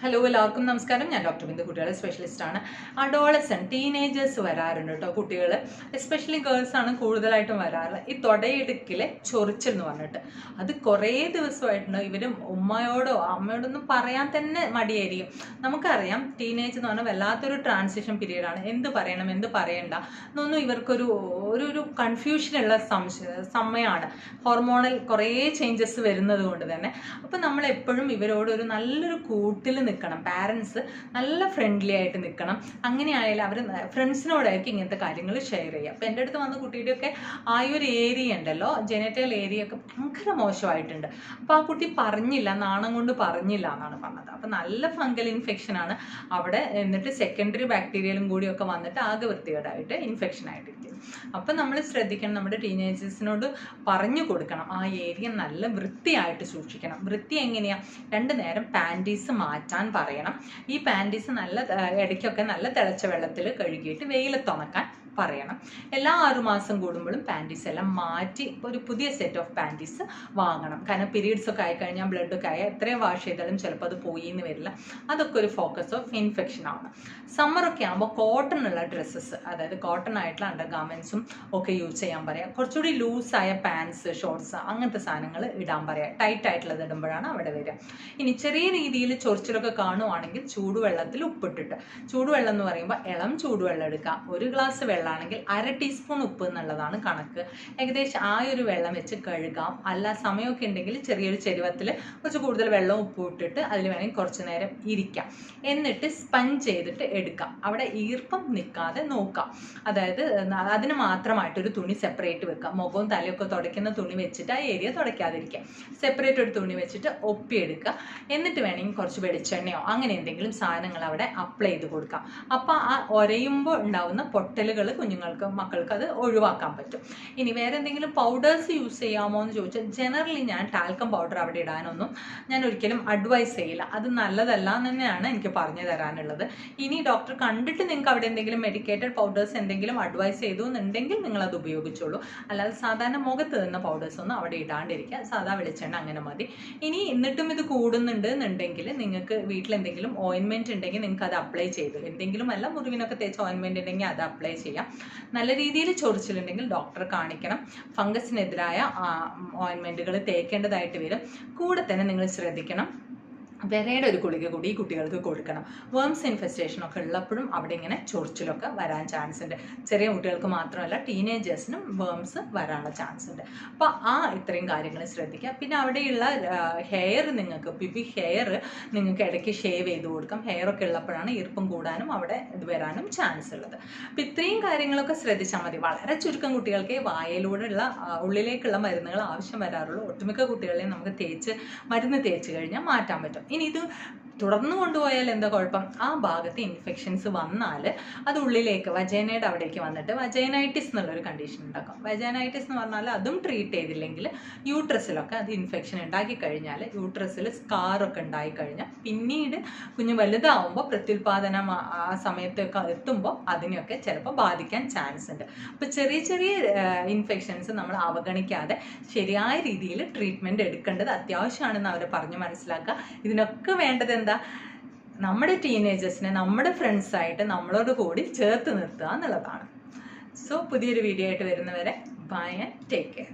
Hello എല്ലാവർക്കും നമസ്കാരം. ഞാൻ ഡോക്ടർ ബിന്ദു, കുട്ടികളെ സ്പെഷ്യലിസ്റ്റ് ആണ്. അഡോളസെന്റ് ടീനേജേഴ്സ് വരാറുണ്ട് കേട്ടോ. കുട്ടികൾ എസ്പെഷ്യലി ഗേൾസ് ആണ് കൂടുതലായിട്ടും വരാറുള്ളത്. ഈ തൊടയിടുക്കിലെ ചൊറിച്ചൽ എന്ന് പറഞ്ഞിട്ട് അത് കുറേ ദിവസമായിട്ടുണ്ട്. ഇവരും ഉമ്മയോടോ അമ്മയോടൊന്നും പറയാൻ തന്നെ മടിയായിരിക്കും. നമുക്കറിയാം ടീനേജ് എന്ന് പറഞ്ഞാൽ വല്ലാത്തൊരു ട്രാൻസിഷൻ പീരീഡാണ്. എന്ത് പറയണം എന്ത് പറയണ്ട എന്നൊന്നും ഇവർക്കൊരു ഒരു കൺഫ്യൂഷനുള്ള സമയമാണ്. ഹോർമോണൽ കുറേ ചേഞ്ചസ് വരുന്നത് കൊണ്ട് തന്നെ. അപ്പം നമ്മളെപ്പോഴും ഇവരോട് ഒരു നല്ലൊരു കൂട്ടിൽ നിൽക്കണം. പാരൻസ് നല്ല ഫ്രണ്ട്ലി ആയിട്ട് നിൽക്കണം. അങ്ങനെയായാലും അവർ ഫ്രണ്ട്സിനോടായിരിക്കും ഇങ്ങനത്തെ കാര്യങ്ങൾ ഷെയർ ചെയ്യുക. അപ്പം എൻ്റെ അടുത്ത് വന്ന കുട്ടിയുടെയൊക്കെ ആ ഒരു ഏരിയ ഉണ്ടല്ലോ, ജെനിറ്റൽ ഏരിയ ഒക്കെ ഭയങ്കര മോശമായിട്ടുണ്ട്. അപ്പോൾ ആ കുട്ടി പറഞ്ഞില്ല, നാണം കൊണ്ട് പറഞ്ഞില്ല എന്നാണ് പറഞ്ഞത്. അപ്പം നല്ല ഫംഗൽ ഇൻഫെക്ഷനാണ് അവിടെ. എന്നിട്ട് സെക്കൻഡറി ബാക്ടീരിയലും കൂടിയൊക്കെ വന്നിട്ട് ആകെ വൃത്തികേടായിട്ട് ഇൻഫെക്ഷൻ ആയിട്ടിരിക്കും. അപ്പം നമ്മൾ ശ്രദ്ധിക്കണം, നമ്മുടെ ടീനേജേഴ്സിനോട് പറഞ്ഞു കൊടുക്കണം ആ ഏരിയ നല്ല വൃത്തിയായിട്ട് സൂക്ഷിക്കണം. വൃത്തി എങ്ങനെയാണ്? 2 നേരം പാൻറ്റീസ് മാറ്റാൻ പറയണം. ഈ പാൻറ്റീസ് നല്ല ഇടയ്ക്കൊക്കെ നല്ല തിളച്ച വെള്ളത്തിൽ കഴുകിയിട്ട് വെയിലത്തുണക്കാൻ പറയണം. എല്ലാ 6 മാസം കൂടുമ്പോഴും പാൻറ്റീസ് എല്ലാം മാറ്റി ഒരു പുതിയ സെറ്റ് ഓഫ് പാൻറ്റീസ് വാങ്ങണം. കാരണം പീരീഡ്സ് ഒക്കെ ആയിക്കഴിഞ്ഞാൽ ബ്ലഡൊക്കെ ആയാൽ എത്രയും വാഷ് ചെയ്താലും ചിലപ്പോൾ അത് പോയി എന്ന് വരില്ല. അതൊക്കെ ഒരു ഫോക്കസ് ഓഫ് ഇൻഫെക്ഷൻ ആണ്. സമ്മറൊക്കെ ആകുമ്പോൾ കോട്ടൺ ഉള്ള ഡ്രസ്സസ്, അതായത് കോട്ടൺ ആയിട്ടുള്ള അണ്ടർ ഗാർമെൻസും ഒക്കെ യൂസ് ചെയ്യാൻ പറയാം. കുറച്ചുകൂടി ലൂസായ പാൻസ്, ഷോർട്ട്സ് അങ്ങനത്തെ സാധനങ്ങൾ ഇടാൻ പറയാം. ടൈറ്റ് ആയിട്ടുള്ളത് ഇടുമ്പോഴാണ് അവിടെ വരിക. ഇനി ചെറിയ രീതിയിൽ ചൊറിച്ചിലൊക്കെ കാണുവാണെങ്കിൽ ചൂടുവെള്ളത്തിൽ ഉപ്പിട്ടിട്ട്, ചൂടുവെള്ളം എന്ന് പറയുമ്പോൾ ഇളം ചൂടുവെള്ളം എടുക്കുക. 1 ഗ്ലാസ് വെള്ളമാണെങ്കിൽ 1/2 ടീസ്പൂൺ ഉപ്പ് എന്നുള്ളതാണ് കണക്ക്. ഏകദേശം ആ ഒരു വെള്ളം വെച്ച് കഴുകാം. അല്ല സമയമൊക്കെ ഉണ്ടെങ്കിൽ ചെറിയൊരു ചെരുവത്തിൽ കുറച്ച് കൂടുതൽ വെള്ളവും ഉപ്പും ഇട്ടിട്ട് അതിൽ വേണമെങ്കിൽ കുറച്ച് നേരം ഇരിക്കാം. എന്നിട്ട് സ്പഞ്ച് ചെയ്തിട്ട് എടുക്കാം. അവിടെ ഈർപ്പം നിൽക്കാതെ നോക്കാം. അതായത് അതിന് മാത്രമായിട്ടൊരു തുണി സെപ്പറേറ്റ് വെക്കാം. മുഖവും തലയൊക്കെ തുടയ്ക്കുന്ന തുണി വെച്ചിട്ട് ആ ഏരിയ തുടയ്ക്കാതിരിക്കുക. സെപ്പറേറ്റ് ഒരു തുണി വെച്ചിട്ട് ഒപ്പിയെടുക്കുക. എന്നിട്ട് വേണമെങ്കിൽ കുറച്ച് വെളിച്ചെണ്ണയോ അങ്ങനെ എന്തെങ്കിലും സാധനങ്ങൾ അവിടെ അപ്ലൈ ചെയ്ത് കൊടുക്കാം. അപ്പോൾ ആ ഒരയുമ്പോൾ ഉണ്ടാവുന്ന പൊട്ടലുകൾ കുഞ്ഞുങ്ങൾക്ക്, മക്കൾക്ക് അത് ഒഴിവാക്കാൻ പറ്റും. ഇനി വേറെ എന്തെങ്കിലും പൗഡേഴ്സ് യൂസ് ചെയ്യാമോ എന്ന് ചോദിച്ചാൽ ജനറലി ഞാൻ ടാൽക്കം പൗഡർ അവിടെ ഇടാനൊന്നും ഞാൻ ഒരിക്കലും അഡ്വൈസ് ചെയ്യില്ല. അത് നല്ലതല്ല എന്ന് തന്നെയാണ് എനിക്ക് പറഞ്ഞു തരാനുള്ളത്. ഇനി ഡോക്ടർ കണ്ടിട്ട് നിങ്ങൾക്ക് അവിടെ എന്തെങ്കിലും മെഡിക്കേറ്റഡ് പൗഡേഴ്സ് എന്തെങ്കിലും അഡ്വൈസ് ചെയ്തു എന്നുണ്ടെങ്കിൽ നിങ്ങൾ അത് ഉപയോഗിച്ചോളൂ. അല്ലാതെ സാധാരണ മുഖത്ത് തന്ന പൗഡേഴ്സ് ഒന്നും അവിടെ ഇടാണ്ടിരിക്കുക. സാധാ വെളിച്ചെണ്ണ അങ്ങനെ മതി. ഇനി എന്നിട്ടും ഇത് കൂടുന്നുണ്ട് എന്നുണ്ടെങ്കിൽ നിങ്ങൾക്ക് വീട്ടിൽ എന്തെങ്കിലും ഓയിൻമെൻറ്റ് ഉണ്ടെങ്കിൽ നിങ്ങൾക്ക് അത് അപ്ലൈ ചെയ്ത്, എന്തെങ്കിലും അല്ല മുറിവിനൊക്കെ തേച്ച ഓയിൻമെൻറ്റ് ഉണ്ടെങ്കിൽ അത് അപ്ലൈ ചെയ്യാം. നല്ല രീതിയിൽ ചൊറിച്ചിലുണ്ടെങ്കിൽ ഡോക്ടറെ കാണിക്കണം. ഫംഗസിനെതിരായ ഓയിൻമെൻറ്റുകൾ തേക്കേണ്ടതായിട്ട് വരും. കൂടെ തന്നെ നിങ്ങൾ ശ്രദ്ധിക്കണം, വിരയുടെ ഒരു ഗുളിക കൂടി ഈ കുട്ടികൾക്ക് കൊടുക്കണം. വേംസ് ഇൻഫെസ്റ്റേഷൻ ഒക്കെ ഉള്ളപ്പോഴും അവിടെ ഇങ്ങനെ ചൊറിച്ചിലൊക്കെ വരാൻ ചാൻസ് ഉണ്ട്. ചെറിയ കുട്ടികൾക്ക് മാത്രമല്ല ടീനേജേഴ്സിനും വേംസ് വരാനുള്ള ചാൻസ് ഉണ്ട്. അപ്പോൾ ഇത്രയും കാര്യങ്ങൾ ശ്രദ്ധിക്കുക. പിന്നെ അവിടെയുള്ള ഹെയർ, നിങ്ങൾക്ക് പിബി ഹെയർ നിങ്ങൾക്ക് ഇടയ്ക്ക് ഷേവ് ചെയ്ത് കൊടുക്കാം. ഹെയറൊക്കെ ഉള്ളപ്പോഴാണ് ഈർപ്പം കൂടാനും അവിടെ ഇത് വരാനും ചാൻസ് ഉള്ളത്. അപ്പോൾ ഇത്രയും കാര്യങ്ങളൊക്കെ ശ്രദ്ധിച്ചാൽ മതി. വളരെ ചുരുക്കം കുട്ടികൾക്ക് വായയിലൂടെയുള്ള ഉള്ളിലേക്കുള്ള മരുന്നുകൾ ആവശ്യം വരാറുള്ളൂ. ഒട്ടുമിക്ക കുട്ടികളെയും നമുക്ക് മരുന്ന് തേച്ച് കഴിഞ്ഞാൽ മാറ്റാൻ പറ്റും. ഇനി ഇത് തുടർന്ന് കൊണ്ടുപോയാൽ എന്താ കുഴപ്പം? ആ ഭാഗത്ത് ഇൻഫെക്ഷൻസ് വന്നാൽ അത് ഉള്ളിലേക്ക് വജൈനയുടെ അവിടേക്ക് വന്നിട്ട് വജൈനൈറ്റിസ് എന്നുള്ളൊരു കണ്ടീഷൻ ഉണ്ടാക്കും. വജൈനൈറ്റിസ് എന്ന് പറഞ്ഞാൽ അതും ട്രീറ്റ് ചെയ്തില്ലെങ്കിൽ യൂട്രസിലൊക്കെ അത് ഇൻഫെക്ഷൻ ഉണ്ടാക്കി കഴിഞ്ഞാൽ, യൂട്രസിൽ സ്കാറൊക്കെ ഉണ്ടായിക്കഴിഞ്ഞാൽ പിന്നീട് കുഞ്ഞ് വലുതാവുമ്പോൾ പ്രത്യുൽപാദനം ആ സമയത്തൊക്കെ എത്തുമ്പോൾ അതിനെയൊക്കെ ചിലപ്പോൾ ബാധിക്കാൻ ചാൻസ് ഉണ്ട്. അപ്പോൾ ചെറിയ ചെറിയ ഇൻഫെക്ഷൻസ് നമ്മൾ അവഗണിക്കാതെ ശരിയായ രീതിയിൽ ട്രീറ്റ്മെൻറ്റ് എടുക്കേണ്ടത് അത്യാവശ്യമാണെന്ന് അവരെ പറഞ്ഞ് മനസ്സിലാക്കുക. ഇതിനൊക്കെ വേണ്ടത് എന്താ? നമ്മുടെ ടീനേജേഴ്സിനെ നമ്മുടെ ഫ്രണ്ട്സായിട്ട് നമ്മളോട് കൂടി ചേർത്ത് നിർത്തുക എന്നുള്ളതാണ്. സോ പുതിയൊരു വീഡിയോ ആയിട്ട് വരുന്നവരെ ബൈ ആൻഡ് ടേക്ക് കെയർ.